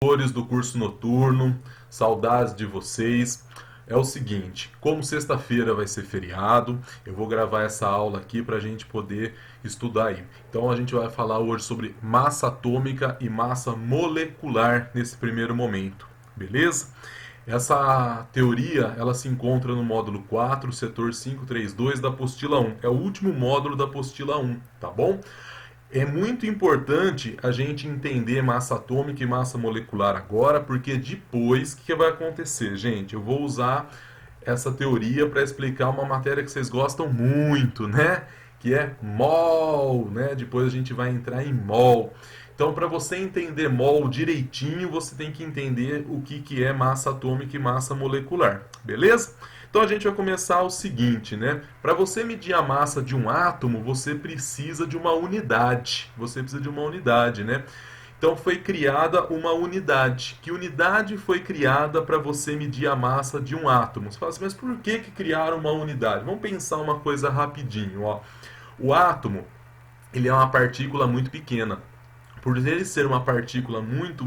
Do curso noturno, saudades de vocês. É o seguinte, como sexta-feira vai ser feriado, eu vou gravar essa aula aqui para a gente poder estudar aí. Então a gente vai falar hoje sobre massa atômica e massa molecular nesse primeiro momento, beleza? Essa teoria ela se encontra no módulo 4, setor 532 da apostila 1. É o último módulo da apostila 1, tá bom? É muito importante a gente entender massa atômica e massa molecular agora, porque depois, o que vai acontecer, gente? Eu vou usar essa teoria para explicar uma matéria que vocês gostam muito, né? Que é mol, né? Depois a gente vai entrar em mol. Então, para você entender mol direitinho, você tem que entender o que é massa atômica e massa molecular, beleza? Então a gente vai começar o seguinte, né? Para você medir a massa de um átomo, você precisa de uma unidade. Você precisa de uma unidade, né? Então foi criada uma unidade. Que unidade foi criada para você medir a massa de um átomo? Você fala assim, mas por que criaram uma unidade? Vamos pensar uma coisa rapidinho, ó. O átomo, ele é uma partícula muito pequena. Por ele ser uma partícula muito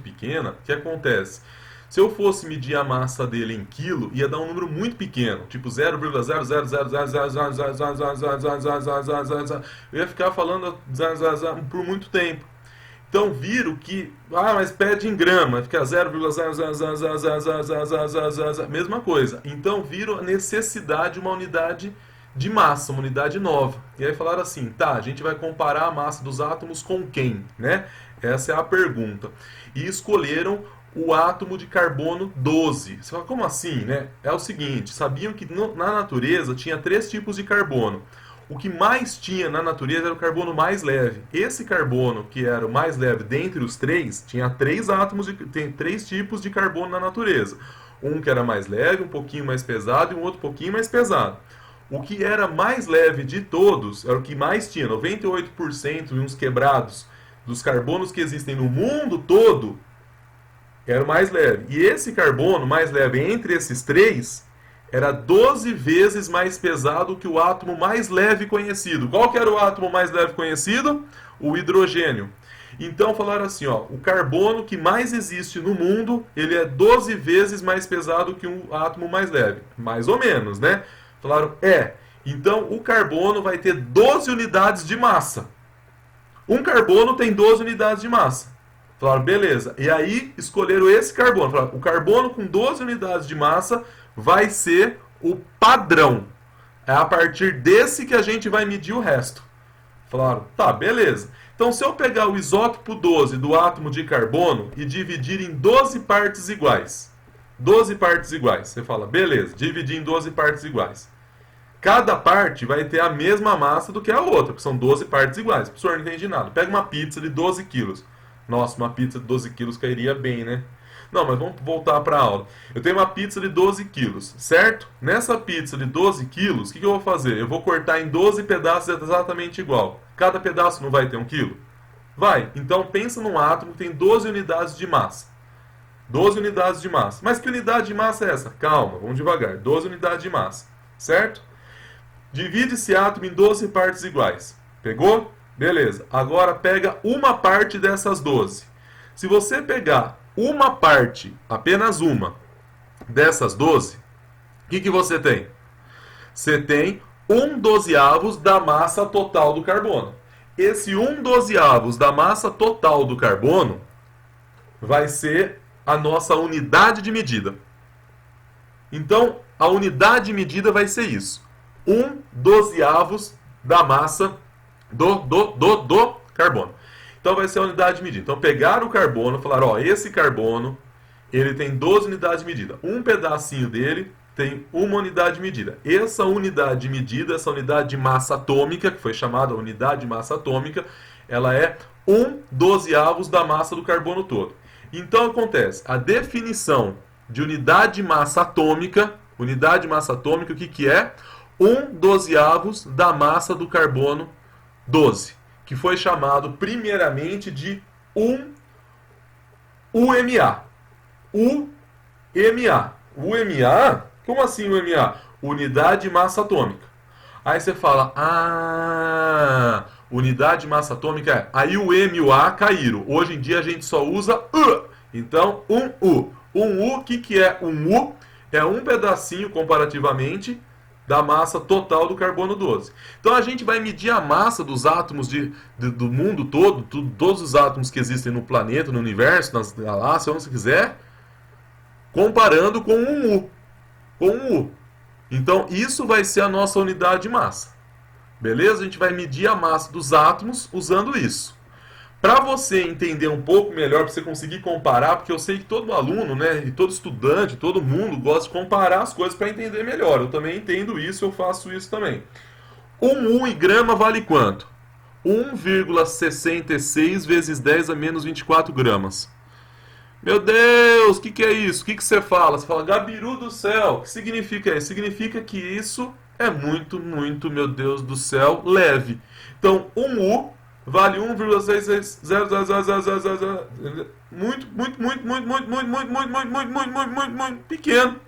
pequena, o que acontece? Se eu fosse medir a massa dele em quilo, ia dar um número muito pequeno, tipo 0,0000000000000000000. Eu ia ficar falando por muito tempo. Então viram que, mas pede em grama, fica 0,00000000000, mesma coisa. Então viram a necessidade de uma unidade de massa, uma unidade nova. E aí falaram assim, tá, a gente vai comparar a massa dos átomos com quem, né? Essa é a pergunta. E escolheram o átomo de carbono 12. Você fala, como assim, né? É o seguinte, sabiam que na natureza tinha 3 tipos de carbono. O que mais tinha na natureza era o carbono mais leve. Esse carbono, que era o mais leve dentre os três, tinha 3 átomos, tem 3 tipos de carbono na natureza. Um que era mais leve, um pouquinho mais pesado e um outro pouquinho mais pesado. O que era mais leve de todos, era o que mais tinha, 98% e uns quebrados dos carbonos que existem no mundo todo, era o mais leve. E esse carbono mais leve entre esses três era 12 vezes mais pesado que o átomo mais leve conhecido. Qual que era o átomo mais leve conhecido? O hidrogênio. Então falaram assim, ó, o carbono que mais existe no mundo, ele é 12 vezes mais pesado que um átomo mais leve. Mais ou menos, né? Falaram, então o carbono vai ter 12 unidades de massa. Um carbono tem 12 unidades de massa. Falaram, beleza. E aí escolheram esse carbono. Falaram, o carbono com 12 unidades de massa vai ser o padrão. É a partir desse que a gente vai medir o resto. Falaram, tá, beleza. Então se eu pegar o isótopo 12 do átomo de carbono e dividir em 12 partes iguais. 12 partes iguais. Você fala, beleza, dividir em 12 partes iguais. Cada parte vai ter a mesma massa do que a outra, porque são 12 partes iguais. O professor, não entende nada. Pega uma pizza de 12 quilos. Nossa, uma pizza de 12 quilos cairia bem, né? Não, mas vamos voltar para a aula. Eu tenho uma pizza de 12 quilos, certo? Nessa pizza de 12 quilos, o que eu vou fazer? Eu vou cortar em 12 pedaços exatamente igual. Cada pedaço não vai ter 1 quilo? Vai. Então pensa num átomo que tem 12 unidades de massa. 12 unidades de massa. Mas que unidade de massa é essa? Calma, vamos devagar. 12 unidades de massa, certo? Divide esse átomo em 12 partes iguais. Pegou? Beleza. Agora pega uma parte dessas 12. Se você pegar uma parte, apenas uma, dessas 12, o que você tem? Você tem 1/12 da massa total do carbono. Esse 1/12 da massa total do carbono vai ser a nossa unidade de medida. Então, a unidade de medida vai ser isso. 1/12 da massa do carbono. Então vai ser a unidade de medida. Então pegaram o carbono e falaram, ó, esse carbono, ele tem 12 unidades de medida. Um pedacinho dele tem uma unidade de medida. Essa unidade de medida, essa unidade de massa atômica, que foi chamada unidade de massa atômica, ela é 1/12 da massa do carbono todo. Então acontece, a definição de unidade de massa atômica, o que é? 1/12 da massa do carbono 12, que foi chamado primeiramente de UMA. UMA? Como assim UMA? Unidade de massa atômica. Aí você fala, Unidade de massa atômica é. Aí o M e o A caíram. Hoje em dia a gente só usa U. Então, um U. Um U, o que é um U? É um pedacinho, comparativamente, da massa total do carbono 12. Então a gente vai medir a massa dos átomos do mundo todo, todos os átomos que existem no planeta, no universo, nas galáxias, onde você quiser, comparando com um U. Com um U. Então isso vai ser a nossa unidade de massa. Beleza? A gente vai medir a massa dos átomos usando isso. Para você entender um pouco melhor, para você conseguir comparar, porque eu sei que todo aluno, né, e todo estudante, todo mundo gosta de comparar as coisas para entender melhor. Eu também entendo isso, eu faço isso também. Um U em grama vale quanto? 1,66 vezes 10 a menos 24 gramas. Meu Deus, o que é isso? O que você fala? Você fala, Gabiru do céu. O que significa isso? Significa que isso é muito, muito, meu Deus do céu, leve. Então, um U vale 1,6600. Muito, muito, muito, muito, muito, muito, muito, muito, muito, muito, muito, muito, muito, muito pequeno.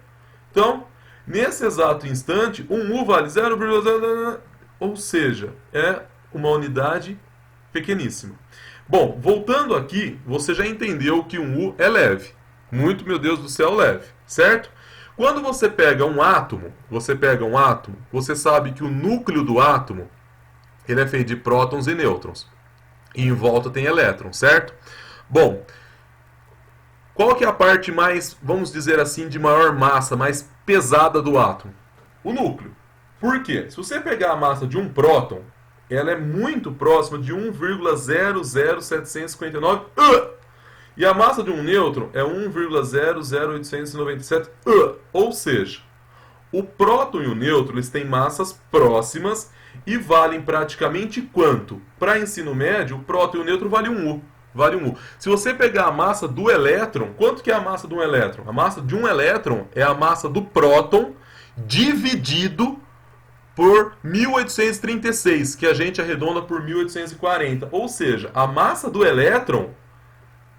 Então, nesse exato instante, um U vale 0,0, ou seja, é uma unidade pequeníssima. Bom, voltando aqui, você já entendeu que um U é leve. Muito, meu Deus do céu, leve, certo? Quando você pega um átomo, você sabe que o núcleo do átomo ele é feito de prótons e nêutrons. E em volta tem elétrons, certo? Bom, qual que é a parte mais, vamos dizer assim, de maior massa, mais pesada do átomo? O núcleo. Por quê? Se você pegar a massa de um próton, ela é muito próxima de 1,00759 e a massa de um nêutron é 1,00897 ou seja, o próton e o nêutron eles têm massas próximas e valem praticamente quanto? Para ensino médio, o próton e o nêutron valem um U. Vale um U. Se você pegar a massa do elétron, quanto que é a massa de um elétron? A massa de um elétron é a massa do próton dividido por 1836, que a gente arredonda por 1840. Ou seja, a massa do elétron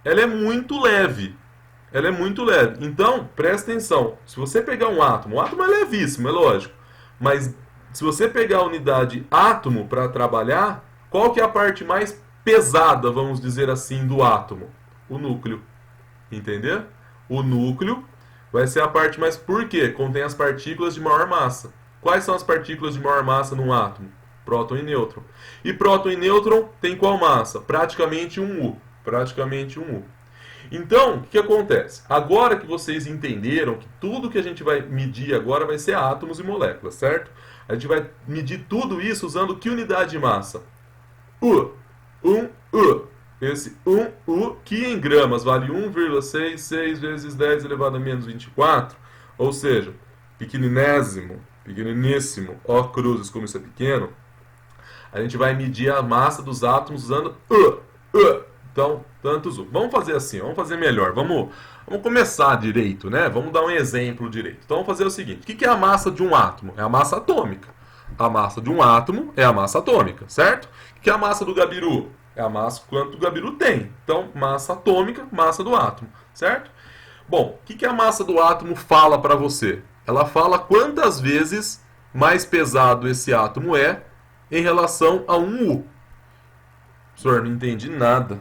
ela é muito leve. Ela é muito leve. Então, presta atenção. Se você pegar um átomo, o átomo é levíssimo, é lógico. Mas se você pegar a unidade átomo para trabalhar, qual que é a parte mais pesada, vamos dizer assim, do átomo? O núcleo. Entendeu? O núcleo vai ser a parte mais... Por quê? Contém as partículas de maior massa. Quais são as partículas de maior massa num átomo? Próton e nêutron. E próton e nêutron tem qual massa? Praticamente um U. Praticamente um U. Então, o que acontece? Agora que vocês entenderam que tudo que a gente vai medir agora vai ser átomos e moléculas, certo? A gente vai medir tudo isso usando que unidade de massa? U. U. Esse 1U, que em gramas vale 1,66 vezes 10 elevado a menos 24, ou seja, pequeniníssimo, ó cruzes como isso é pequeno, a gente vai medir a massa dos átomos usando Então, tantos U. Vamos fazer assim, vamos fazer melhor, vamos começar direito, né? Vamos dar um exemplo direito. Então, vamos fazer o seguinte, o que é a massa de um átomo? É a massa atômica. A massa de um átomo é a massa atômica, certo? O que é a massa do Gabiru? É a massa quanto o Gabiru tem. Então, massa atômica, massa do átomo, certo? Bom, o que a massa do átomo fala para você? Ela fala quantas vezes mais pesado esse átomo é em relação a um U. Senhor, não entendi nada.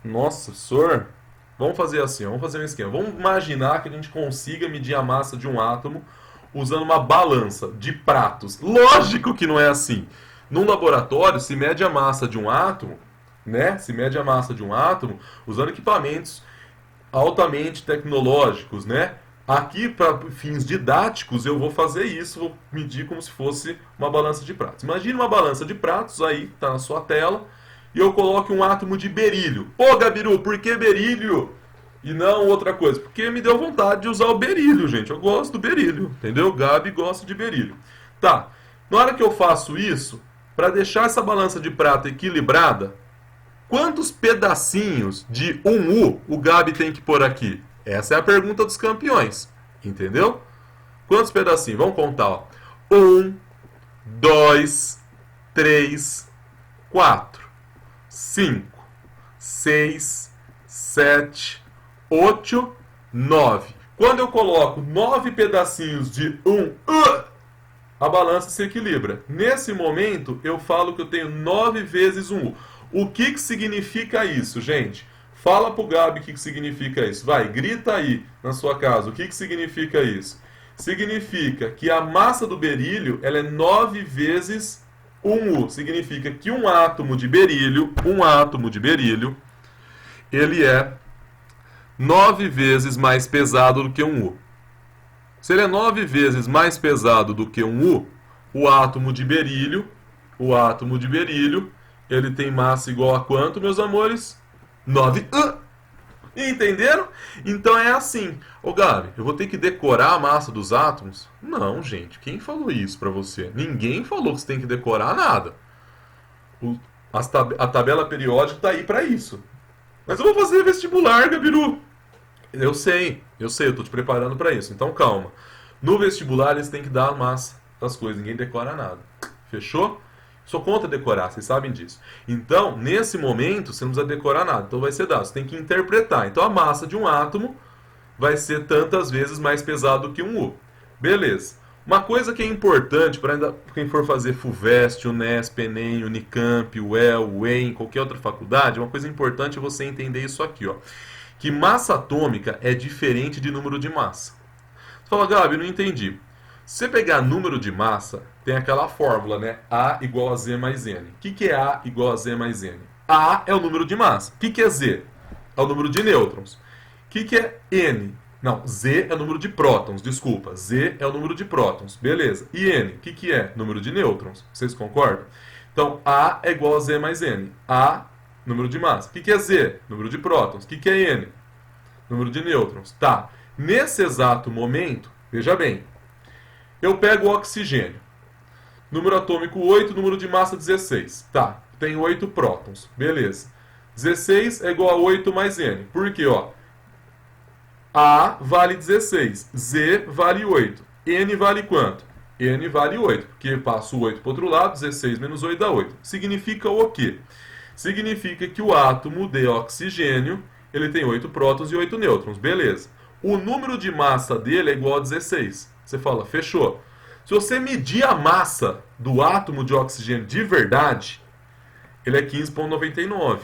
Nossa, senhor. Vamos fazer assim, vamos fazer um esquema. Vamos imaginar que a gente consiga medir a massa de um átomo usando uma balança de pratos. Lógico que não é assim. Num laboratório, se mede a massa de um átomo, né? Se mede a massa de um átomo usando equipamentos altamente tecnológicos, né? Aqui, para fins didáticos, eu vou fazer isso, vou medir como se fosse uma balança de pratos. Imagine uma balança de pratos, aí está na sua tela, e eu coloco um átomo de berílio. Ô, Gabiru, por que berílio? E não outra coisa. Porque me deu vontade de usar o berílio, gente. Eu gosto do berílio, entendeu? Gabi gosta de berílio. Tá, na hora que eu faço isso, para deixar essa balança de prata equilibrada, quantos pedacinhos de um U o Gabi tem que pôr aqui? Essa é a pergunta dos campeões, entendeu? Quantos pedacinhos? Vamos contar, ó. 1, 2, 3, 4, 5, 6, 7, 8, 9. Quando eu coloco 9 pedacinhos de um U, a balança se equilibra. Nesse momento, eu falo que eu tenho 9 vezes um U. O que significa isso, gente? Fala pro Gabi o que significa isso. Vai, grita aí na sua casa. O que significa isso? Significa que a massa do berílio ela é 9 vezes 1U. Significa que um átomo de berílio, ele é 9 vezes mais pesado do que um U. Se ele é 9 vezes mais pesado do que um U, o átomo de berílio, ele tem massa igual a quanto, meus amores? 9U. Entenderam? Então é assim. Ô Gabi, eu vou ter que decorar a massa dos átomos? Não, gente. Quem falou isso pra você? Ninguém falou que você tem que decorar nada. A tabela periódica tá aí pra isso. Mas eu vou fazer vestibular, Gabiru. Eu sei, eu tô te preparando pra isso. Então calma. No vestibular eles têm que dar a massa das coisas. Ninguém decora nada. Fechou? Sou contra decorar, vocês sabem disso. Então, nesse momento, você não precisa decorar nada. Então vai ser dado. Você tem que interpretar. Então a massa de um átomo vai ser tantas vezes mais pesado que um U. Beleza. Uma coisa que é importante para quem for fazer FUVEST, UNESP, ENEM, Unicamp, UEL, UEM, qualquer outra faculdade, uma coisa importante é você entender isso aqui, ó. Que massa atômica é diferente de número de massa. Você fala, Gabi, não entendi. Se você pegar número de massa, tem aquela fórmula, né? A igual a Z mais N. O que é A igual a Z mais N? A é o número de massa. O que é Z? É o número de nêutrons. O que é N? Não, Z é o número de prótons, desculpa. Z é o número de prótons, beleza. E N, o que é? Número de nêutrons. Vocês concordam? Então, A é igual a Z mais N. A, número de massa. O que é Z? Número de prótons. O que é N? Número de nêutrons. Tá. Nesse exato momento, veja bem, eu pego o oxigênio. Número atômico 8, número de massa 16. Tá, tem 8 prótons. Beleza. 16 é igual a 8 mais N. Por quê? Ó? A vale 16. Z vale 8. N vale quanto? N vale 8. Porque passo o 8 para o outro lado, 16 menos 8 dá 8. Significa o quê? Significa que o átomo de oxigênio ele tem 8 prótons e 8 nêutrons. Beleza. O número de massa dele é igual a 16. Você fala, fechou. Se você medir a massa do átomo de oxigênio de verdade, ele é 15,99.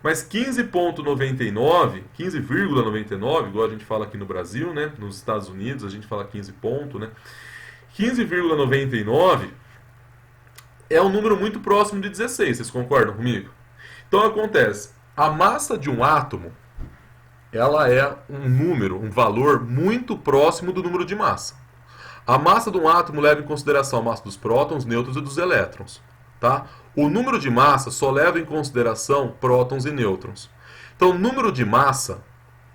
Mas 15,99, 15,99, igual a gente fala aqui no Brasil, né? Nos Estados Unidos a gente fala 15 ponto, né? 15,99 é um número muito próximo de 16, vocês concordam comigo? Então acontece, a massa de um átomo, ela é um número, um valor muito próximo do número de massa. A massa de um átomo leva em consideração a massa dos prótons, nêutrons e dos elétrons. Tá? O número de massa só leva em consideração prótons e nêutrons. Então, o número de massa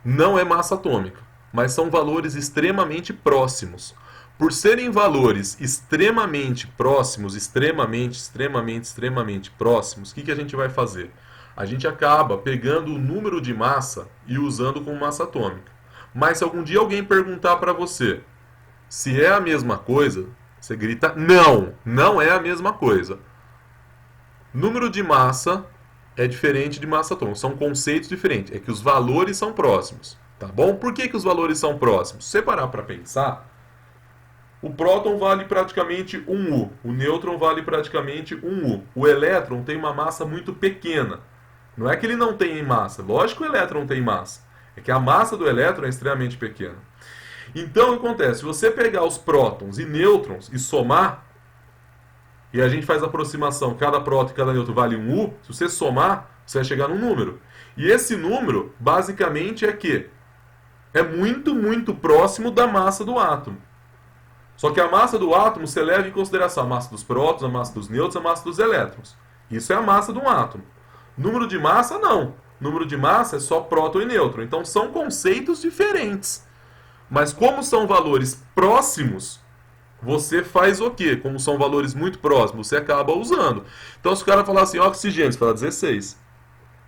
não é massa atômica, mas são valores extremamente próximos. Por serem valores extremamente próximos, extremamente próximos, o que a gente vai fazer? A gente acaba pegando o número de massa e usando como massa atômica. Mas se algum dia alguém perguntar para você se é a mesma coisa, você grita, não, não é a mesma coisa. Número de massa é diferente de massa atômica, são conceitos diferentes, é que os valores são próximos, tá bom? Por que os valores são próximos? Se você parar para pensar, o próton vale praticamente 1U, o nêutron vale praticamente 1U, o elétron tem uma massa muito pequena. Não é que ele não tem massa, lógico que o elétron tem massa, é que a massa do elétron é extremamente pequena. Então, o que acontece? Se você pegar os prótons e nêutrons e somar, e a gente faz a aproximação, cada próton e cada nêutron vale 1U, se você somar, você vai chegar num número. E esse número, basicamente, é que é muito próximo da massa do átomo. Só que a massa do átomo você leva em consideração a massa dos prótons, a massa dos nêutrons, a massa dos elétrons. Isso é a massa de um átomo. Número de massa, não. Número de massa é só próton e nêutron. Então, são conceitos diferentes. Mas como são valores próximos, você faz o quê? Como são valores muito próximos, você acaba usando. Então, se o cara falar assim, oxigênio, você fala 16.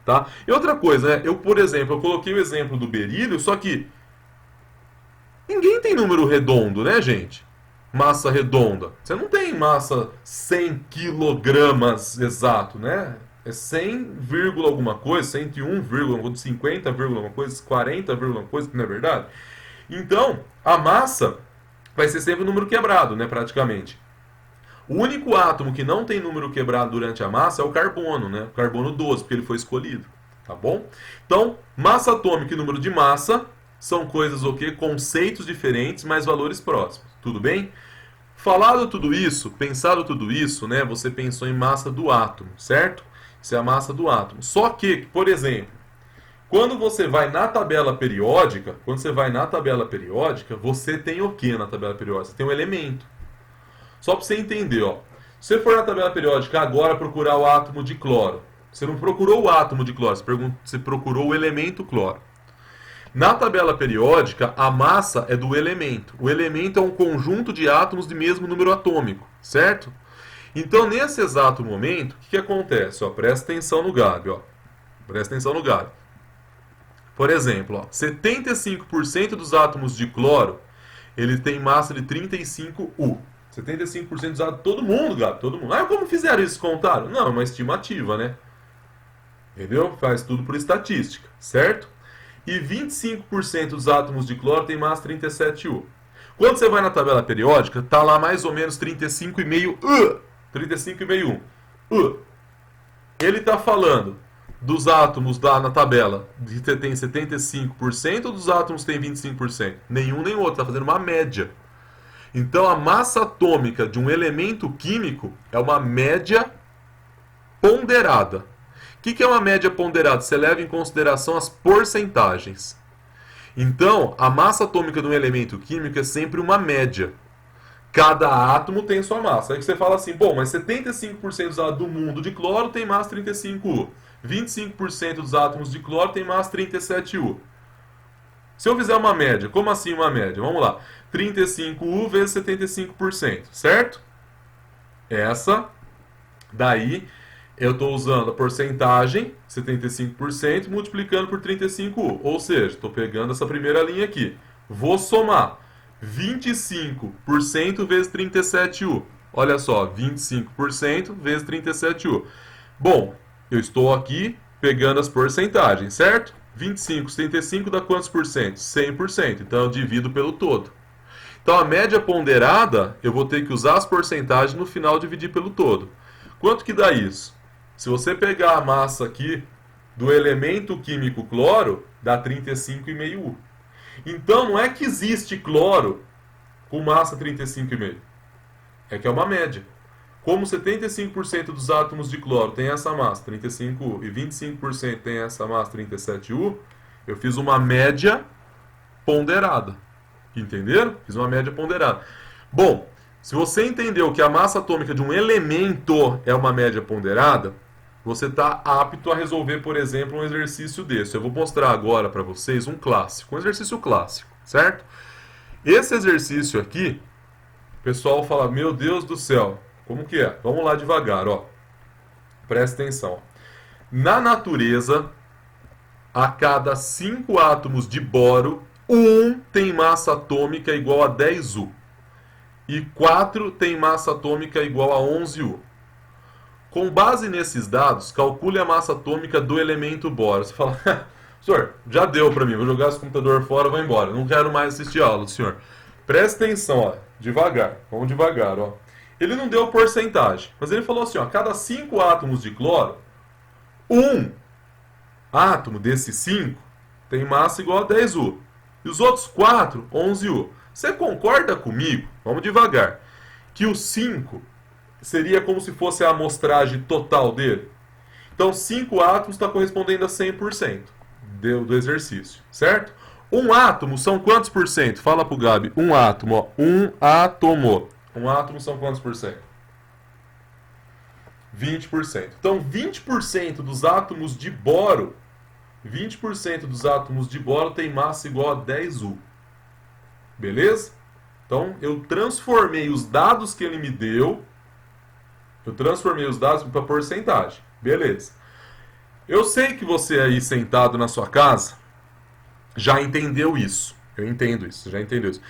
Tá? E outra coisa, né? Por exemplo, eu coloquei o exemplo do berílio, só que ninguém tem número redondo, né, gente? Massa redonda. Você não tem massa 100 quilogramas exato, né? É 100, alguma coisa, 101, 50, alguma coisa, 40, alguma coisa, não é verdade? Então, a massa, vai ser sempre um número quebrado, né, praticamente. O único átomo que não tem número quebrado durante a massa é o carbono, né? O carbono 12, porque ele foi escolhido, tá bom? Então, massa atômica e número de massa são coisas o quê? Conceitos diferentes, mas valores próximos. Tudo bem? Falado tudo isso, pensado tudo isso, né? Você pensou em massa do átomo, certo? Isso é a massa do átomo. Só que, por exemplo, quando você vai na tabela periódica, você tem o que na tabela periódica? Você tem um elemento. Só para você entender, ó. Se você for na tabela periódica agora procurar o átomo de cloro, você não procurou o átomo de cloro, você procurou o elemento cloro. Na tabela periódica, a massa é do elemento. O elemento é um conjunto de átomos de mesmo número atômico, certo? Então, nesse exato momento, o que acontece? Ó, presta atenção no Gabi, ó. Presta atenção no Gabi. Por exemplo, ó, 75% dos átomos de cloro, ele tem massa de 35U. 75% dos átomos, todo mundo, Gabi, todo mundo. Ah, como fizeram isso? Contaram? Não, é uma estimativa, né? Entendeu? Faz tudo por estatística, certo? E 25% dos átomos de cloro tem massa 37U. Quando você vai na tabela periódica, tá lá mais ou menos 35,5U. 35,5U. Ele está falando dos átomos lá na tabela que tem 75% ou dos átomos que tem 25%? Nenhum nem outro, está fazendo uma média. Então a massa atômica de um elemento químico é uma média ponderada. O que é uma média ponderada? Você leva em consideração as porcentagens. Então, a massa atômica de um elemento químico é sempre uma média. Cada átomo tem sua massa. Aí você fala assim, bom, mas 75% do mundo de cloro tem massa 35U. 25% dos átomos de cloro tem massa 37U. Se eu fizer uma média, como assim uma média? Vamos lá. 35U vezes 75%, certo? Essa daí eu estou usando a porcentagem, 75%, multiplicando por 35U. Ou seja, estou pegando essa primeira linha aqui. Vou somar 25% vezes 37U. Olha só, 25% vezes 37U. Bom, eu estou aqui pegando as porcentagens, certo? 25, 75 dá quantos por cento? 100%. Então eu divido pelo todo. Então a média ponderada, eu vou ter que usar as porcentagens no final dividir pelo todo. Quanto que dá isso? Se você pegar a massa aqui do elemento químico cloro, dá 35,5U. Então não é que existe cloro com massa 35,5. É que é uma média. Como 75% dos átomos de cloro tem essa massa, 35U, e 25% tem essa massa, 37U, eu fiz uma média ponderada. Entenderam? Fiz uma média ponderada. Bom, se você entendeu que a massa atômica de um elemento é uma média ponderada, você está apto a resolver, por exemplo, um exercício desse. Eu vou mostrar agora para vocês um clássico, um exercício clássico, certo? Esse exercício aqui, o pessoal fala, meu Deus do céu, como que é? Vamos lá devagar, ó. Presta atenção. Na natureza, a cada 5 átomos de boro, 1 tem massa atômica igual a 10U. E 4 tem massa atômica igual a 11U. Com base nesses dados, calcule a massa atômica do elemento boro. Você fala, senhor, já deu para mim, vou jogar esse computador fora, vou embora. Não quero mais assistir aula, senhor. Presta atenção, ó, devagar, vamos devagar, ó. Ele não deu porcentagem, mas ele falou assim, ó, a cada 5 átomos de cloro, 1 átomo desses 5 tem massa igual a 10U. E os outros 4, 11U. Você concorda comigo, vamos devagar, que o 5 seria como se fosse a amostragem total dele? Então 5 átomos está correspondendo a 100% do exercício, certo? Um átomo são quantos por cento? Fala pro Gabi, um átomo, ó, um átomo. Um átomo são quantos por cento? 20%. Então 20% dos átomos de boro, 20% dos átomos de boro tem massa igual a 10U. Beleza? Então eu transformei os dados que ele me deu, para porcentagem. Beleza. Eu sei que você aí sentado na sua casa já entendeu isso. Eu entendo isso, já entendeu isso.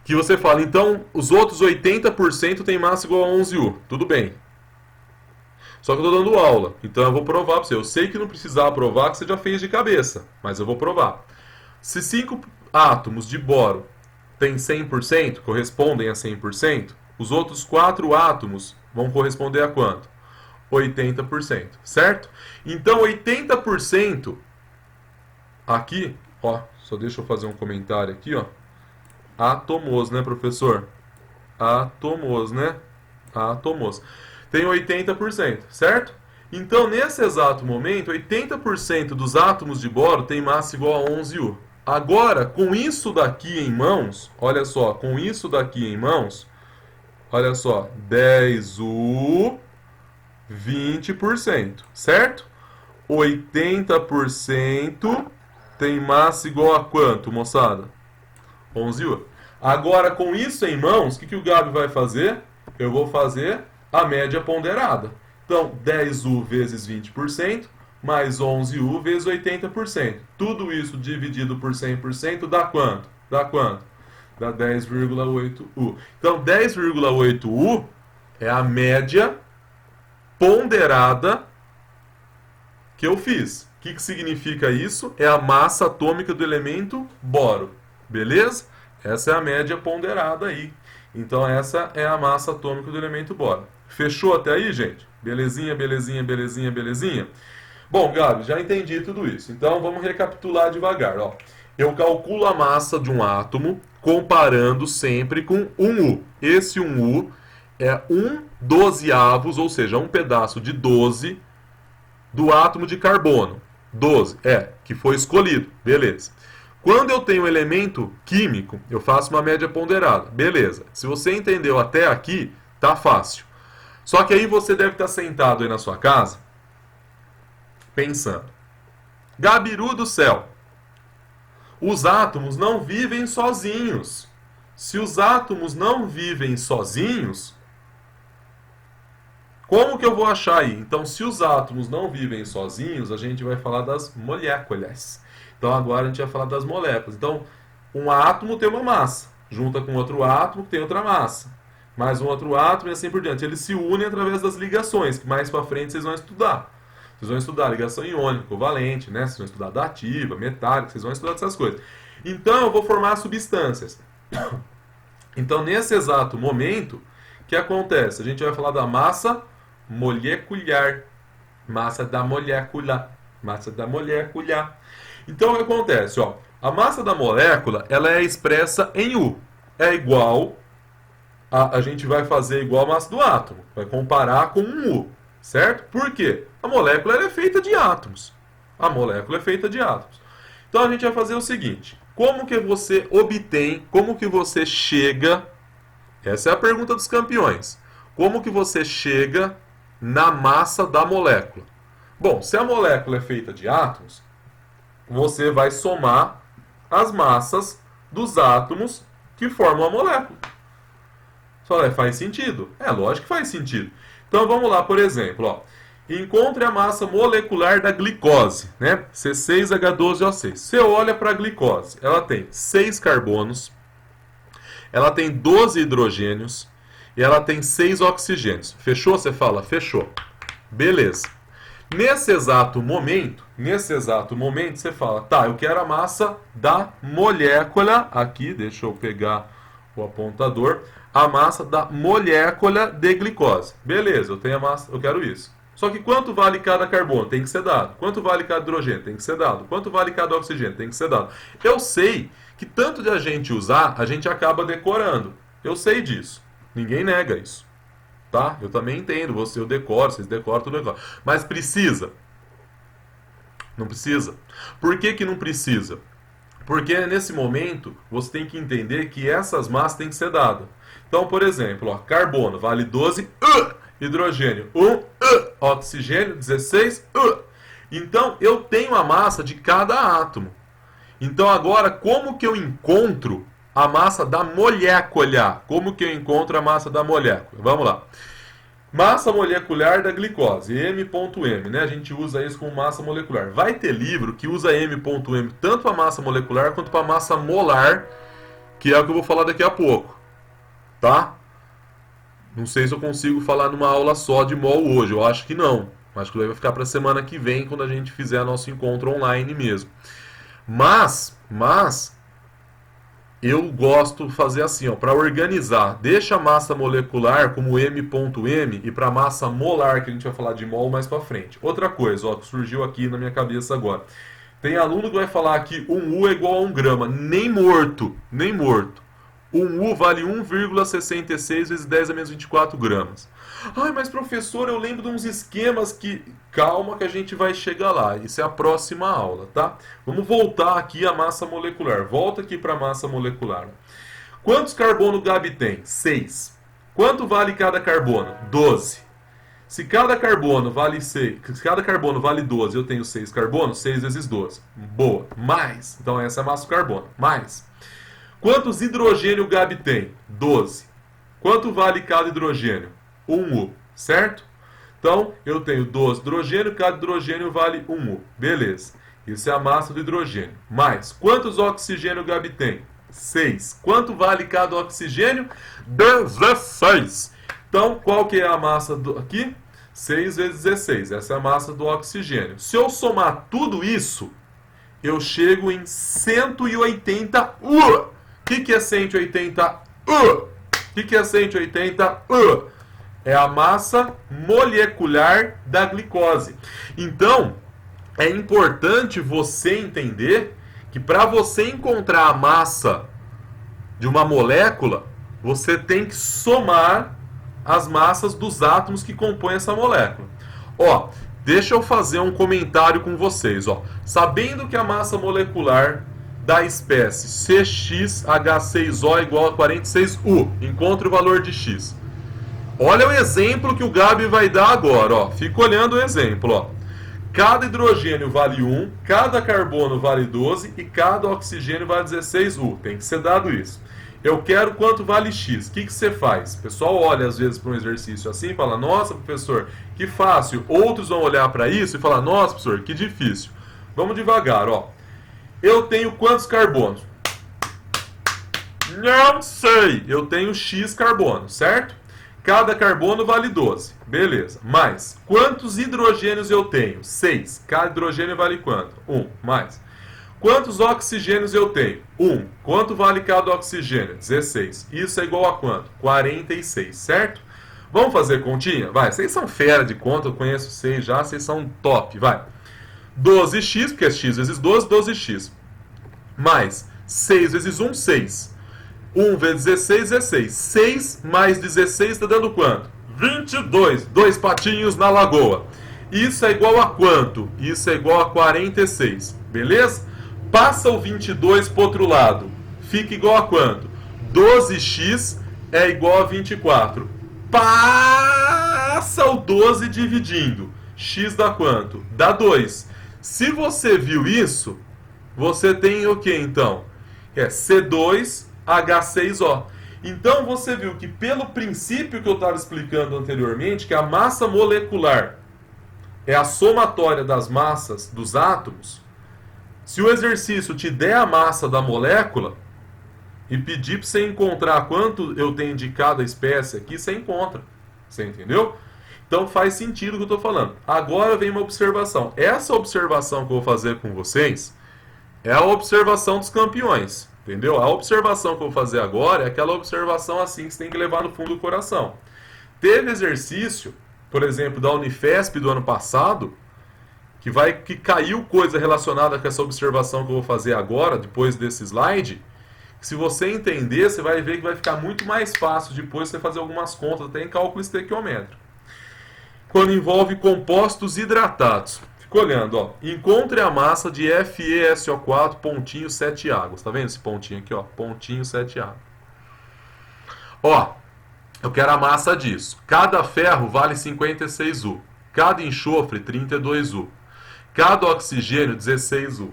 Que você fala, então, os outros 80% tem massa igual a 11U. Tudo bem. Só que eu estou dando aula, então eu vou provar para você. Eu sei que não precisava provar, que você já fez de cabeça, mas eu vou provar. Se 5 átomos de boro tem 100%, correspondem a 100%. Os outros 4 átomos vão corresponder a quanto? 80%, certo? Então 80% aqui, ó, só deixa eu fazer um comentário aqui, ó. Átomos, né, professor? Átomos, né? Átomos. Tem 80%, certo? Então, nesse exato momento, 80% dos átomos de boro tem massa igual a 11U. Agora, com isso daqui em mãos, olha só, com isso daqui em mãos, olha só, 10U, 20%, certo? 80% tem massa igual a quanto, moçada? 11U. Agora, com isso em mãos, o que o Gabi vai fazer? Eu vou fazer a média ponderada. Então, 10U vezes 20%, mais 11U vezes 80%. Tudo isso dividido por 100% dá quanto? Dá quanto? Dá 10,8U. Então, 10,8U é a média ponderada que eu fiz. O que significa isso? É a massa atômica do elemento boro. Beleza? Essa é a média ponderada aí. Então, essa é a massa atômica do elemento boro. Fechou até aí, gente? Belezinha, belezinha, belezinha, belezinha? Bom, Gabi, já entendi tudo isso. Então, vamos recapitular devagar. Ó. Eu calculo a massa de um átomo comparando sempre com 1U. Esse 1U é 1/12avos, ou seja, um pedaço de 12 do átomo de carbono. 12, que foi escolhido. Beleza. Quando eu tenho um elemento químico, eu faço uma média ponderada. Beleza. Se você entendeu até aqui, tá fácil. Só que aí você deve estar sentado aí na sua casa, pensando. Gabiru do céu. Os átomos não vivem sozinhos. Se os átomos não vivem sozinhos, como que eu vou achar aí? Então, se os átomos não vivem sozinhos, a gente vai falar das moléculas. Então, agora a gente vai falar das moléculas. Então, um átomo tem uma massa, junta com outro átomo que tem outra massa. Mais um outro átomo e assim por diante. Eles se unem através das ligações, que mais para frente vocês vão estudar. Vocês vão estudar ligação iônica, covalente, né? Vocês vão estudar dativa, metálica, vocês vão estudar essas coisas. Então, eu vou formar substâncias. Então, nesse exato momento, o que acontece? A gente vai falar da massa molecular. Massa da molécula. Massa da molécula. Então, o que acontece? Ó, a massa da molécula ela é expressa em U. É igual... A gente vai fazer igual a massa do átomo. Vai comparar com um U. Certo? Por quê? A molécula ela é feita de átomos. A molécula é feita de átomos. Então, a gente vai fazer o seguinte. Como que você obtém, como que você chega... Essa é a pergunta dos campeões. Como que você chega na massa da molécula? Bom, se a molécula é feita de átomos, você vai somar as massas dos átomos que formam a molécula. Só faz sentido? É lógico que faz sentido. Então vamos lá, por exemplo, ó. Encontre a massa molecular da glicose, né? C6H12O6. Você olha para a glicose, ela tem 6 carbonos, ela tem 12 hidrogênios e ela tem 6 oxigênios. Fechou? Você fala, fechou. Beleza. Nesse exato momento, você fala, tá, eu quero a massa da molécula, aqui, deixa eu pegar o apontador, a massa da molécula de glicose. Beleza, eu tenho a massa, eu quero isso. Só que quanto vale cada carbono? Tem que ser dado. Quanto vale cada hidrogênio? Tem que ser dado. Quanto vale cada oxigênio? Tem que ser dado. Eu sei que tanto de a gente usar, a gente acaba decorando. Eu sei disso. Ninguém nega isso. Tá? Eu também entendo. Eu decoro, vocês decoram, tudo decoro. Mas precisa? Não precisa. Por que que não precisa? Porque nesse momento, você tem que entender que essas massas têm que ser dadas. Então, por exemplo, ó, carbono vale 12, hidrogênio 1, oxigênio 16. Então, eu tenho a massa de cada átomo. Então, agora, como que eu encontro a massa da molécula? Como que eu encontro a massa da molécula? Vamos lá. Massa molecular da glicose, M.M, né? A gente usa isso como massa molecular. Vai ter livro que usa M.M tanto para a massa molecular quanto para a massa molar, que é o que eu vou falar daqui a pouco. Tá? Não sei se eu consigo falar numa aula só de mol hoje, eu acho que não. Acho que vai ficar para a semana que vem, quando a gente fizer nosso encontro online mesmo. Mas eu gosto de fazer assim, ó, para organizar. Deixa a massa molecular como M.M e para massa molar, que a gente vai falar de mol mais para frente. Outra coisa, ó, que surgiu aqui na minha cabeça agora. Tem aluno que vai falar que 1U é igual a 1 grama. Nem morto, nem morto. 1U vale 1,66 vezes 10 a menos 24 gramas. Ai, mas professor, eu lembro de uns esquemas que... Calma que a gente vai chegar lá. Isso é a próxima aula, tá? Vamos voltar aqui à massa molecular. Volta aqui para a massa molecular. Quantos carbono o Gabi tem? 6. Quanto vale cada carbono? 12. Se cada carbono vale 6, se cada carbono vale 12, eu tenho 6 carbonos, 6 vezes 12. Boa. Mais. Então essa é a massa do carbono. Mais. Quantos hidrogênio o Gabi tem? 12. Quanto vale cada hidrogênio? 1U, certo? Então, eu tenho 12 hidrogênio, cada hidrogênio vale 1U. Beleza. Isso é a massa do hidrogênio. Mais. Quantos oxigênio o Gabi tem? 6. Quanto vale cada oxigênio? 16. Então, qual que é a massa aqui? 6 vezes 16. Essa é a massa do oxigênio. Se eu somar tudo isso, eu chego em 180 U. O que é 180 U? O que é 180 U? É a massa molecular da glicose. Então, é importante você entender que para você encontrar a massa de uma molécula, você tem que somar as massas dos átomos que compõem essa molécula. Ó, deixa eu fazer um comentário com vocês. Ó. Sabendo que a massa molecular da espécie CXH6O é igual a 46U, encontre o valor de X. Olha o exemplo que o Gabi vai dar agora. Ó. Fica olhando o exemplo. Ó. Cada hidrogênio vale 1, cada carbono vale 12 e cada oxigênio vale 16U. Tem que ser dado isso. Eu quero quanto vale X. O que você faz? O pessoal olha às vezes para um exercício assim e fala: nossa, professor, que fácil. Outros vão olhar para isso e falar: nossa, professor, que difícil. Vamos devagar. Ó. Eu tenho quantos carbonos? Não sei. Eu tenho X carbonos, certo? Cada carbono vale 12. Beleza. Mais. Quantos hidrogênios eu tenho? 6. Cada hidrogênio vale quanto? 1. Mais. Quantos oxigênios eu tenho? 1. Quanto vale cada oxigênio? 16. Isso é igual a quanto? 46, certo? Vamos fazer continha? Vai. Vocês são fera de conta, eu conheço vocês já, vocês são top. Vai. 12x, porque é x vezes 12, 12x. Mais 6 vezes 1, 6. 1 vezes 16, 16. 6 mais 16 está dando quanto? 22. 2 patinhos na lagoa. Isso é igual a quanto? Isso é igual a 46. Beleza? Passa o 22 para o outro lado. Fica igual a quanto? 12x é igual a 24. Passa o 12 dividindo. X dá quanto? Dá 2. Se você viu isso, você tem o que então? É C2H6O. Então você viu que pelo princípio que eu estava explicando anteriormente, que a massa molecular é a somatória das massas dos átomos, se o exercício te der a massa da molécula e pedir para você encontrar quanto eu tenho de cada espécie aqui, você encontra. Você entendeu? Então faz sentido o que eu estou falando. Agora vem uma observação. Essa observação que eu vou fazer com vocês é a observação dos campeões. Entendeu? A observação que eu vou fazer agora é aquela observação assim que você tem que levar no fundo do coração. Teve exercício, por exemplo, da Unifesp do ano passado, que caiu coisa relacionada com essa observação que eu vou fazer agora, depois desse slide. Se você entender, você vai ver que vai ficar muito mais fácil depois você fazer algumas contas, até em cálculo estequiométrico. Quando envolve compostos hidratados. Fica olhando, ó. Encontre a massa de FeSO4 pontinho 7 águas. Tá vendo esse pontinho aqui, ó? Pontinho 7 águas. Ó, eu quero a massa disso. Cada ferro vale 56U. Cada enxofre, 32U. Cada oxigênio, 16U.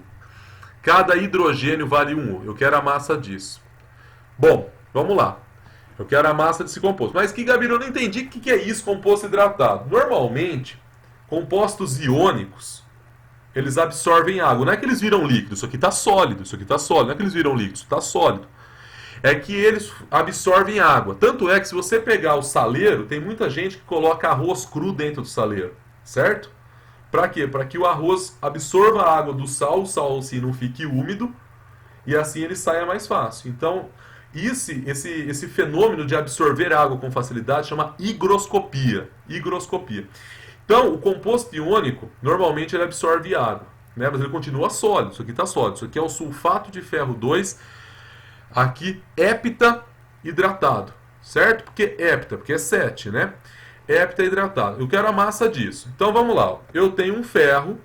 Cada hidrogênio vale 1U. Eu quero a massa disso. Bom, vamos lá. Eu quero a massa desse composto. Mas que, Gabi, eu não entendi o que é isso, composto hidratado. Normalmente, compostos iônicos, eles absorvem água. Não é que eles viram líquido. Isso aqui está sólido. Isso aqui está sólido. Não é que eles viram líquido. Isso está sólido. É que eles absorvem água. Tanto é que se você pegar o saleiro, tem muita gente que coloca arroz cru dentro do saleiro. Certo? Para quê? Para que o arroz absorva a água do sal, o sal assim não fique úmido e assim ele saia mais fácil. Então, esse fenômeno de absorver água com facilidade chama higroscopia. Higroscopia. Então, o composto iônico, normalmente ele absorve água, né? Mas ele continua sólido. Isso aqui está sólido. Isso aqui é o sulfato de ferro 2, aqui hepta hidratado, certo? Porque hepta, porque é 7, né? Hepta hidratado. Eu quero a massa disso. Então, vamos lá. Eu tenho um ferro,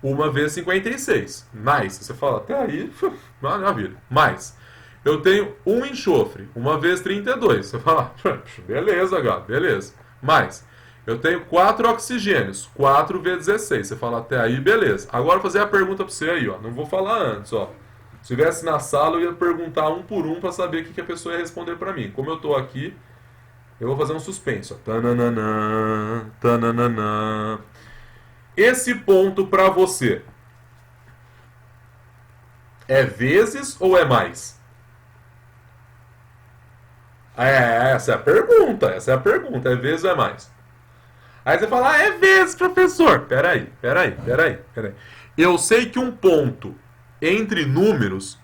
1 vezes 56. Mais. Você fala, até aí, maravilha. Mais. Eu tenho um enxofre, 1 vezes 32. Você fala, beleza, gato, beleza. Mais. Eu tenho 4 oxigênios, 4 vezes 16. Você fala, até aí, beleza. Agora vou fazer a pergunta para você aí, ó. Não vou falar antes, ó. Se estivesse na sala, eu ia perguntar um por um para saber o que a pessoa ia responder para mim. Como eu estou aqui, eu vou fazer um suspenso. Tananana, tananana. Esse ponto para você é vezes ou é mais? Essa é a pergunta. Essa é a pergunta. É vezes ou é mais? Aí você fala, é vezes, professor. Peraí. Eu sei que um ponto entre números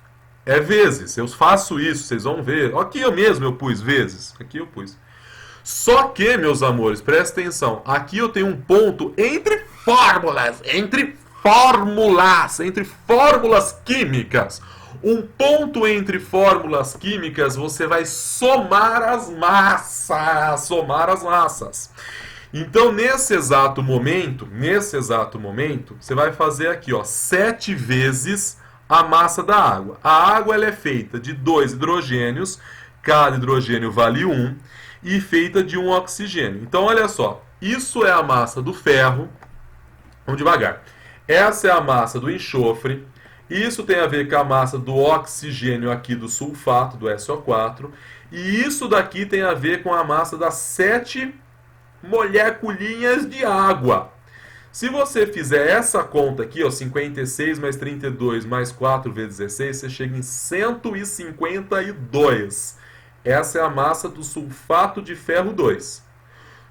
é vezes. Eu faço isso, vocês vão ver. Aqui eu mesmo eu pus vezes. Aqui eu pus. Só que, meus amores, presta atenção. Aqui eu tenho um ponto entre fórmulas. Entre fórmulas químicas. Um ponto entre fórmulas químicas, você vai somar as massas. Então, nesse exato momento, você vai fazer aqui, ó, 7 vezes a massa da água. A água ela é feita de 2 hidrogênios, cada hidrogênio vale 1, e feita de 1 oxigênio. Então, olha só, isso é a massa do ferro. Vamos devagar. Essa é a massa do enxofre. Isso tem a ver com a massa do oxigênio aqui do sulfato, do SO4. E isso daqui tem a ver com a massa das 7 moleculinhas de água. Se você fizer essa conta aqui, ó, 56 mais 32 mais 4 vezes 16, você chega em 152. Essa é a massa do sulfato de ferro 2.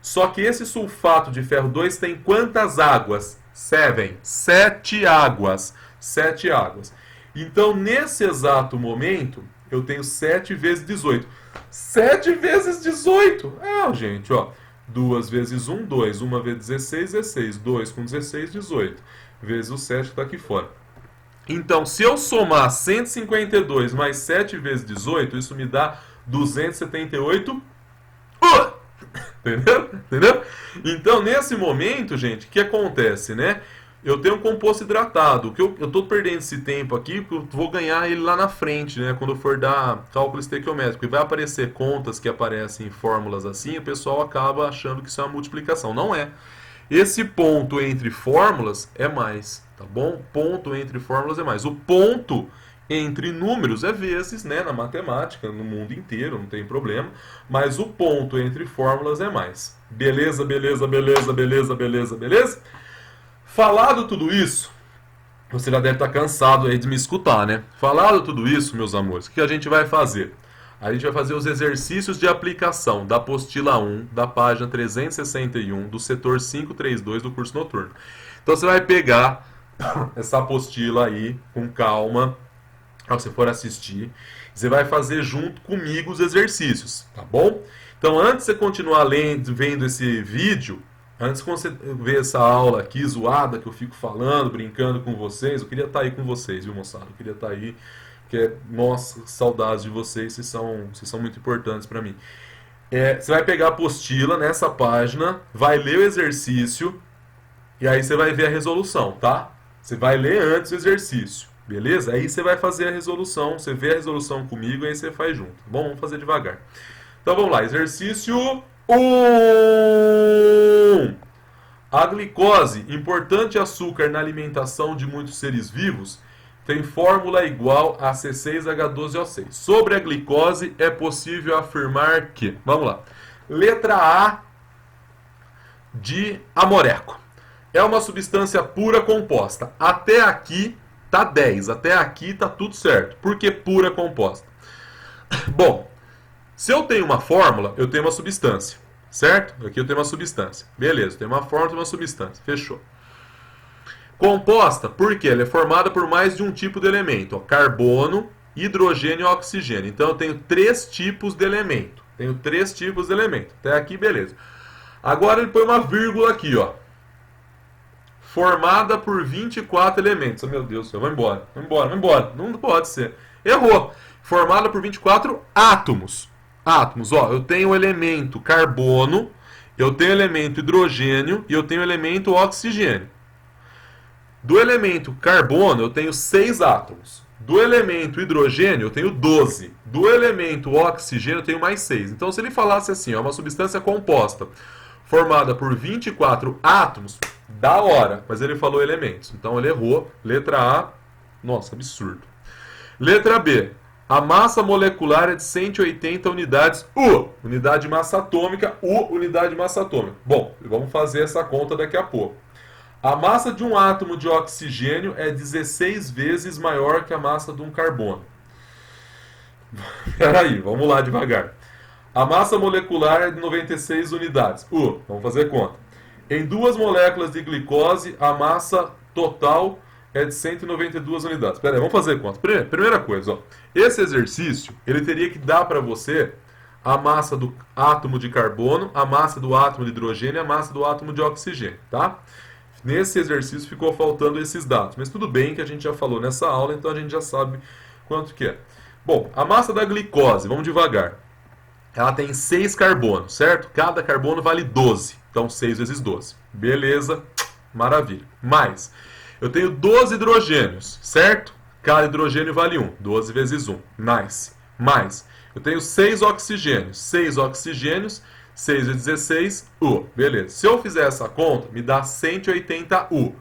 Só que esse sulfato de ferro 2 tem quantas águas? 7 águas. 7 águas. Então, nesse exato momento, eu tenho 7 vezes 18. 7 vezes 18! Gente, ó. 2 vezes 1, 2. 1 vezes 16, 16. 2 com 16, 18. Vezes o 7 que está aqui fora. Então, se eu somar 152 mais 7 vezes 18, isso me dá 278. Entendeu? Então, nesse momento, gente, o que acontece, né? Eu tenho um composto hidratado. Que eu estou perdendo esse tempo aqui, porque eu vou ganhar ele lá na frente, né? Quando eu for dar cálculo estequiométrico. E vai aparecer contas que aparecem em fórmulas assim, o pessoal acaba achando que isso é uma multiplicação. Não é. Esse ponto entre fórmulas é mais, tá bom? Ponto entre fórmulas é mais. O ponto entre números é vezes, né? Na matemática, no mundo inteiro, não tem problema. Mas o ponto entre fórmulas é mais. Beleza? Falado tudo isso, você já deve estar cansado aí de me escutar, né? Falado tudo isso, meus amores, o que a gente vai fazer? A gente vai fazer os exercícios de aplicação da apostila 1, da página 361, do setor 532 do curso noturno. Então você vai pegar essa apostila aí com calma, quando você for assistir, você vai fazer junto comigo os exercícios, tá bom? Então antes de você continuar vendo esse vídeo, antes de você ver essa aula aqui zoada que eu fico falando, brincando com vocês, eu queria estar aí com vocês, viu, moçada? Eu queria estar aí, porque, nossa, saudades de vocês, vocês são muito importantes para mim. Você vai pegar a apostila nessa página, vai ler o exercício, e aí você vai ver a resolução, tá? Você vai ler antes o exercício, beleza? Aí você vai fazer a resolução, você vê a resolução comigo, aí você faz junto, tá bom? Vamos fazer devagar. Então vamos lá, exercício 1. A glicose, importante açúcar na alimentação de muitos seres vivos, tem fórmula igual a C6H12O6. Sobre a glicose, é possível afirmar que... Vamos lá. Letra A de amoreco. É uma substância pura composta. Até aqui tá 10. Até aqui tá tudo certo. Por que pura composta? Bom... Se eu tenho uma fórmula, eu tenho uma substância, certo? Aqui eu tenho uma substância. Beleza, eu tenho uma fórmula e uma substância. Fechou. Composta, porque ela é formada por mais de um tipo de elemento. Ó, carbono, hidrogênio e oxigênio. Então eu tenho 3 tipos de elemento. Tenho 3 tipos de elemento. Até aqui, beleza. Agora ele põe uma vírgula aqui, ó. Formada por 24 elementos. Oh, meu Deus do céu, vai embora. Vai embora, vai embora. Não pode ser. Errou. Formada por 24 átomos. Átomos, ó. Eu tenho o elemento carbono, eu tenho o elemento hidrogênio e eu tenho o elemento oxigênio. Do elemento carbono, eu tenho 6 átomos. Do elemento hidrogênio, eu tenho 12. Do elemento oxigênio, eu tenho mais 6. Então, se ele falasse assim, é uma substância composta formada por 24 átomos, da hora. Mas ele falou elementos. Então, ele errou. Letra A, nossa, absurdo. Letra B, a massa molecular é de 180 unidades U. Unidade de massa atômica, U, unidade de massa atômica. Bom, vamos fazer essa conta daqui a pouco. A massa de um átomo de oxigênio é 16 vezes maior que a massa de um carbono. Peraí, vamos lá devagar. A massa molecular é de 96 unidades. Vamos fazer conta. Em 2 moléculas de glicose, a massa total é de 192 unidades. Peraí, vamos fazer conta. Primeira coisa, ó. Esse exercício, ele teria que dar para você a massa do átomo de carbono, a massa do átomo de hidrogênio e a massa do átomo de oxigênio, tá? Nesse exercício ficou faltando esses dados, mas tudo bem que a gente já falou nessa aula, então a gente já sabe quanto que é. Bom, a massa da glicose, vamos devagar. Ela tem 6 carbonos, certo? Cada carbono vale 12, então 6 vezes 12. Beleza, maravilha. Mais, eu tenho 12 hidrogênios, certo? Cada hidrogênio vale 1, 12 vezes 1, nice. Mais, eu tenho 6 oxigênios, 6 oxigênios, 6 vezes 16, U. Beleza. Se eu fizer essa conta, me dá 180 U.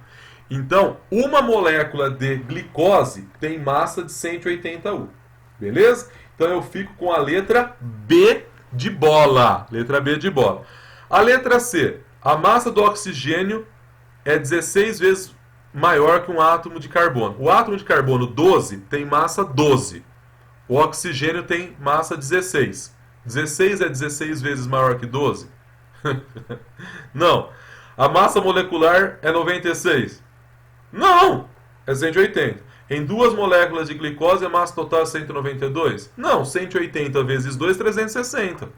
Então, uma molécula de glicose tem massa de 180 U. Beleza? Então, eu fico com a letra B de bola. Letra B de bola. A letra C. A massa do oxigênio é 16 vezes maior que um átomo de carbono. O átomo de carbono 12 tem massa 12. O oxigênio tem massa 16. 16 é 16 vezes maior que 12? Não. A massa molecular é 96? Não! É 180. Em 2 moléculas de glicose, a massa total é 192? Não. 180 vezes 2, 360.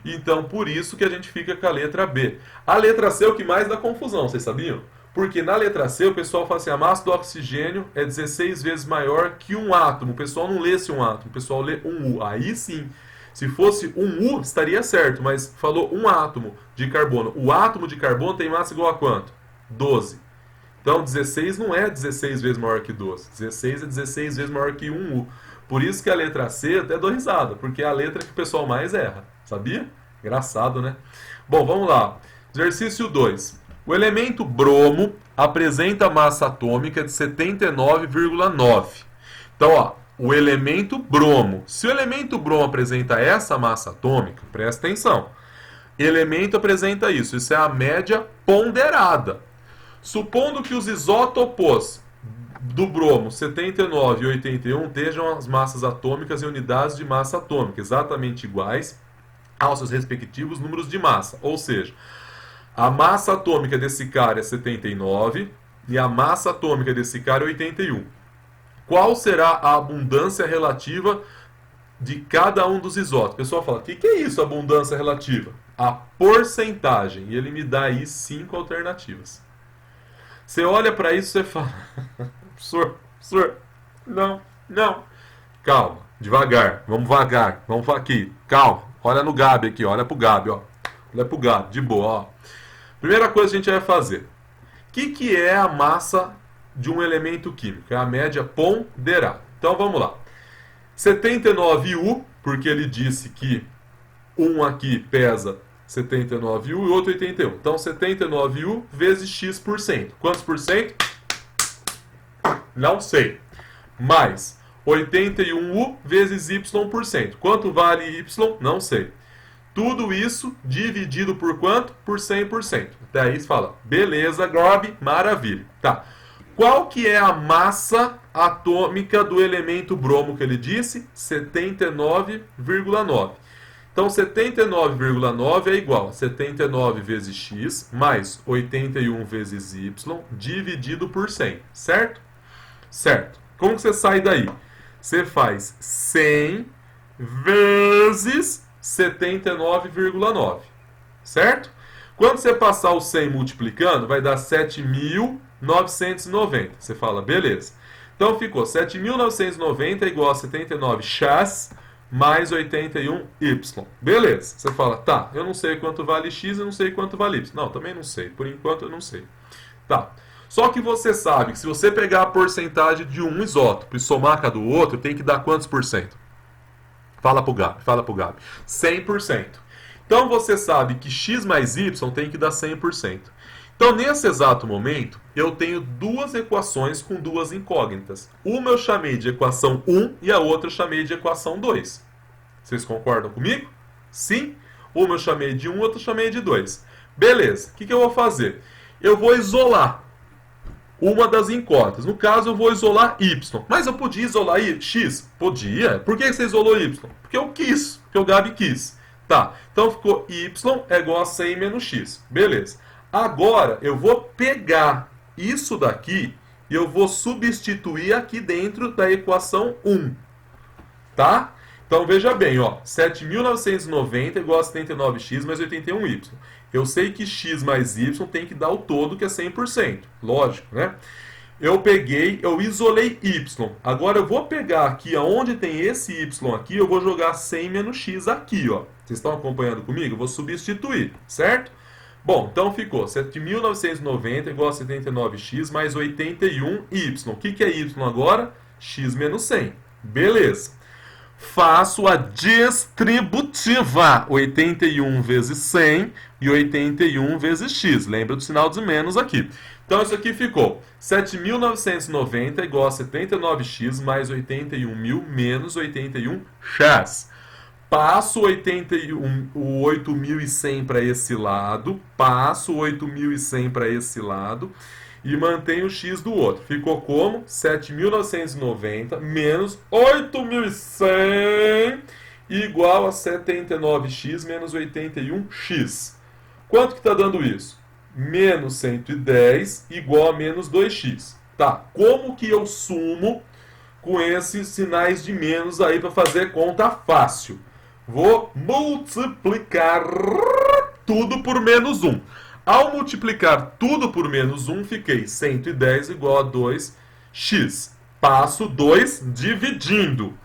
Então, por isso que a gente fica com a letra B. A letra C é o que mais dá confusão, vocês sabiam? Porque na letra C o pessoal fala assim, a massa do oxigênio é 16 vezes maior que um átomo. O pessoal não lê esse um átomo, o pessoal lê um U. Aí sim. Se fosse um U, estaria certo, mas falou um átomo de carbono. O átomo de carbono tem massa igual a quanto? 12. Então, 16 não é 16 vezes maior que 12. 16 é 16 vezes maior que 1U. Por isso que a letra C, até dou risada, porque é a letra que o pessoal mais erra. Sabia? Engraçado, né? Bom, vamos lá. Exercício 2. O elemento bromo apresenta massa atômica de 79,9. Então, ó, o elemento bromo. Se o elemento bromo apresenta essa massa atômica, presta atenção. Elemento apresenta isso. Isso é a média ponderada. Supondo que os isótopos do bromo 79 e 81 tenham as massas atômicas em unidades de massa atômica exatamente iguais aos seus respectivos números de massa. Ou seja, a massa atômica desse cara é 79 e a massa atômica desse cara é 81. Qual será a abundância relativa de cada um dos isótopos? O pessoal fala, o que é isso, abundância relativa? A porcentagem. E ele me dá aí 5 alternativas. Você olha para isso e você fala, professor, não. Calma, devagar, vamos aqui, calma. Olha no Gabi aqui, olha pro Gabi, ó. Olha pro Gabi, de boa, ó. Primeira coisa que a gente vai fazer. O que é a massa de um elemento químico? É a média ponderada. Então vamos lá. 79U, porque ele disse que um aqui pesa 79U e o outro 81. Então 79U vezes X%. Quantos por cento? Não sei. Mais 81U vezes Y%. Quanto vale Y? Não sei. Tudo isso dividido por quanto? Por 100%. Até aí você fala, beleza, Grob, maravilha. Tá. Qual que é a massa atômica do elemento bromo que ele disse? 79,9. Então, 79,9 é igual a 79 vezes x mais 81 vezes y dividido por 100, certo? Certo. Como que você sai daí? Você faz 100 vezes 79,9, certo? Quando você passar o 100 multiplicando, vai dar 7.990. Você fala, beleza. Então ficou 7.990 igual a 79x mais 81y. Beleza. Você fala, tá, eu não sei quanto vale x, eu não sei quanto vale y. Não, também não sei. Por enquanto eu não sei. Tá. Só que você sabe que se você pegar a porcentagem de um isótopo e somar com a do outro, tem que dar quantos por cento? Fala pro Gabi. 100%. Então você sabe que x mais y tem que dar 100%. Então nesse exato momento, eu tenho duas equações com duas incógnitas. Uma eu chamei de equação 1 e a outra eu chamei de equação 2. Vocês concordam comigo? Sim? Uma eu chamei de 1, outra eu chamei de 2. Beleza, o que eu vou fazer? Eu vou isolar uma das incógnitas. No caso, eu vou isolar y. Mas eu podia isolar x? Podia. Por que você isolou y? Porque eu quis. Porque o Gabi quis. Tá. Então ficou y é igual a 100 menos x. Beleza. Agora, eu vou pegar isso daqui e eu vou substituir aqui dentro da equação 1. Tá? Então veja bem, ó, 7.990 igual a 79x mais 81y. Eu sei que x mais y tem que dar o todo, que é 100%. Lógico, né? Eu isolei y. Agora eu vou pegar aqui, onde tem esse y aqui, eu vou jogar 100 menos x aqui, ó. Vocês estão acompanhando comigo? Eu vou substituir, certo? Bom, então ficou 7.990 igual a 79x mais 81y. O que é y agora? X menos 100. Beleza. Faço a distributiva. 81 vezes 100 e 81 vezes x. Lembra do sinal de menos aqui. Então isso aqui ficou 7.990 igual a 79x mais 81.000 menos 81x. Passo o 8.100 para esse lado. Passo o 8.100 para esse lado. E mantenho o x do outro. Ficou como? 7.990 menos 8.100 igual a 79x menos 81x. Quanto que está dando isso? Menos 110 igual a menos 2x. Tá, como que eu sumo com esses sinais de menos aí para fazer conta fácil? Vou multiplicar tudo por menos 1. Ao multiplicar tudo por menos 1, fiquei 110 igual a 2x. Passo 2 dividindo.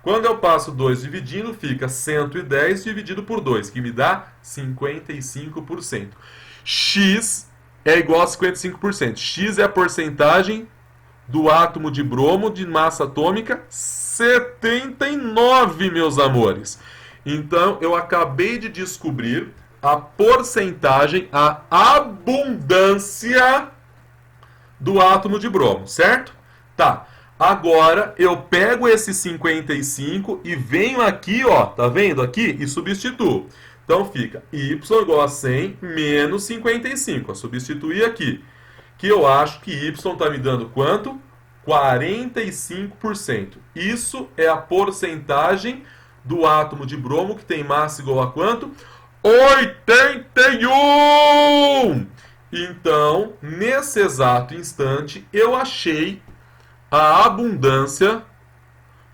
Quando eu passo 2 dividindo, fica 110 dividido por 2, que me dá 55%. X é igual a 55%. X é a porcentagem do átomo de bromo de massa atômica 79, meus amores. Então, eu acabei de descobrir a porcentagem, a abundância do átomo de bromo, certo? Tá. Agora eu pego esse 55 e venho aqui, ó, tá vendo aqui? E substituo. Então fica y igual a 100 menos 55. Ó, substituir aqui. Que eu acho que y está me dando quanto? 45%. Isso é a porcentagem do átomo de bromo que tem massa igual a quanto? 81! Então, nesse exato instante, eu achei a abundância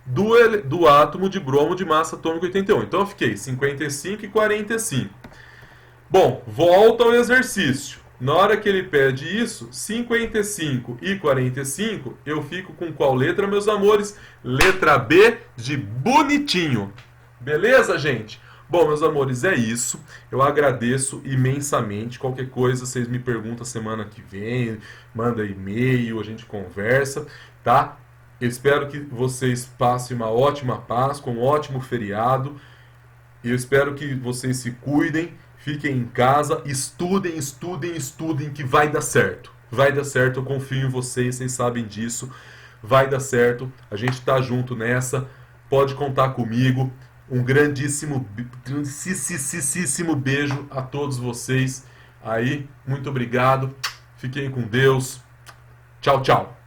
do átomo de bromo de massa atômica 81. Então, eu fiquei 55 e 45. Bom, volta ao exercício. Na hora que ele pede isso, 55 e 45, eu fico com qual letra, meus amores? Letra B de bonitinho. Beleza, gente? Bom, meus amores, é isso. Eu agradeço imensamente. Qualquer coisa, vocês me perguntam semana que vem, manda e-mail, a gente conversa, tá? Eu espero que vocês passem uma ótima Páscoa, um ótimo feriado. Eu espero que vocês se cuidem, fiquem em casa, estudem, que vai dar certo. Vai dar certo, eu confio em vocês, vocês sabem disso. Vai dar certo, a gente tá junto nessa. Pode contar comigo. Um grandíssimo beijo a todos vocês aí. Muito obrigado. Fiquem com Deus. Tchau, tchau.